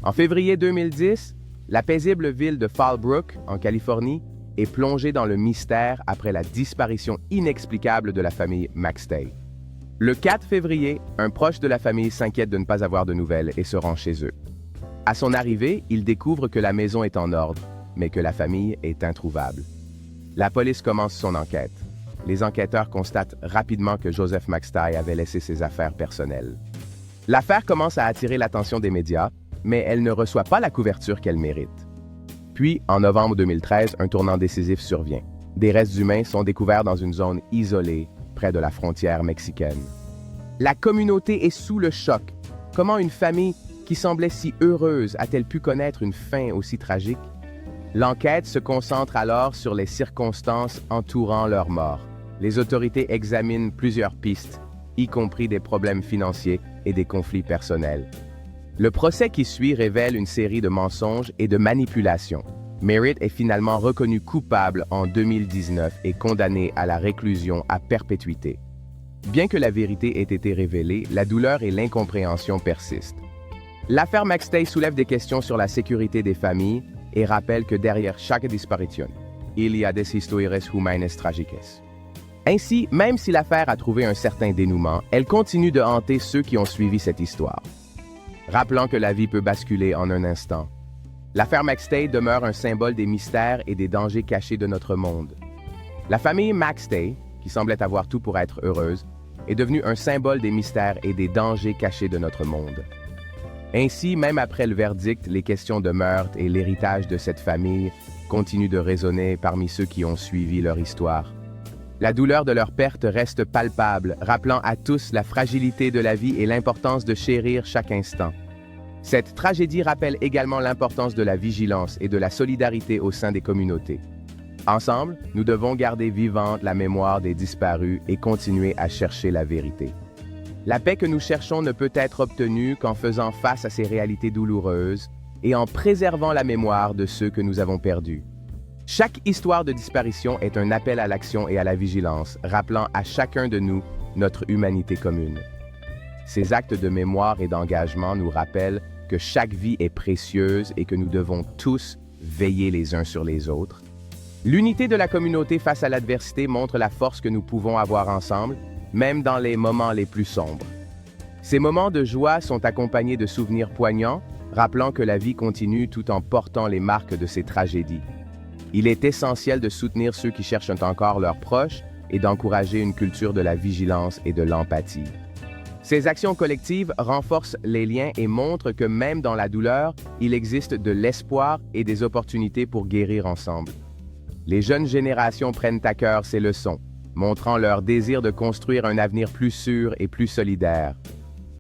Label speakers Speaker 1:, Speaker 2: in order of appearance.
Speaker 1: En février 2010, la paisible ville de Fallbrook, en Californie, est plongée dans le mystère après la disparition inexplicable de la famille McStay. Le 4 février, un proche de la famille s'inquiète de ne pas avoir de nouvelles et se rend chez eux. À son arrivée, il découvre que la maison est en ordre, mais que la famille est introuvable. La police commence son enquête. Les enquêteurs constatent rapidement que Joseph McStay avait laissé ses affaires personnelles. L'affaire commence à attirer l'attention des médias, mais elle ne reçoit pas la couverture qu'elle mérite. Puis, en novembre 2013, un tournant décisif survient. Des restes humains sont découverts dans une zone isolée, près de la frontière mexicaine. La communauté est sous le choc. Comment une famille qui semblait si heureuse a-t-elle pu connaître une fin aussi tragique? L'enquête se concentre alors sur les circonstances entourant leur mort. Les autorités examinent plusieurs pistes, y compris des problèmes financiers et des conflits personnels. Le procès qui suit révèle une série de mensonges et de manipulations. Merritt est finalement reconnu coupable en 2019 et condamné à la réclusion à perpétuité. Bien que la vérité ait été révélée, la douleur et l'incompréhension persistent. L'affaire McStay soulève des questions sur la sécurité des familles et rappelle que derrière chaque disparition, il y a des histoires humaines tragiques. Ainsi, même si l'affaire a trouvé un certain dénouement, elle continue de hanter ceux qui ont suivi cette histoire. Rappelant que la vie peut basculer en un instant. L'affaire McStay demeure un symbole des mystères et des dangers cachés de notre monde. La famille McStay, qui semblait avoir tout pour être heureuse, est devenue un symbole des mystères et des dangers cachés de notre monde. Ainsi, même après le verdict, les questions de meurtre et l'héritage de cette famille continuent de résonner parmi ceux qui ont suivi leur histoire. La douleur de leur perte reste palpable, rappelant à tous la fragilité de la vie et l'importance de chérir chaque instant. Cette tragédie rappelle également l'importance de la vigilance et de la solidarité au sein des communautés. Ensemble, nous devons garder vivante la mémoire des disparus et continuer à chercher la vérité. La paix que nous cherchons ne peut être obtenue qu'en faisant face à ces réalités douloureuses et en préservant la mémoire de ceux que nous avons perdus. Chaque histoire de disparition est un appel à l'action et à la vigilance, rappelant à chacun de nous notre humanité commune. Ces actes de mémoire et d'engagement nous rappellent que chaque vie est précieuse et que nous devons tous veiller les uns sur les autres. L'unité de la communauté face à l'adversité montre la force que nous pouvons avoir ensemble, même dans les moments les plus sombres. Ces moments de joie sont accompagnés de souvenirs poignants, rappelant que la vie continue tout en portant les marques de ces tragédies. Il est essentiel de soutenir ceux qui cherchent encore leurs proches et d'encourager une culture de la vigilance et de l'empathie. Ces actions collectives renforcent les liens et montrent que même dans la douleur, il existe de l'espoir et des opportunités pour guérir ensemble. Les jeunes générations prennent à cœur ces leçons, montrant leur désir de construire un avenir plus sûr et plus solidaire.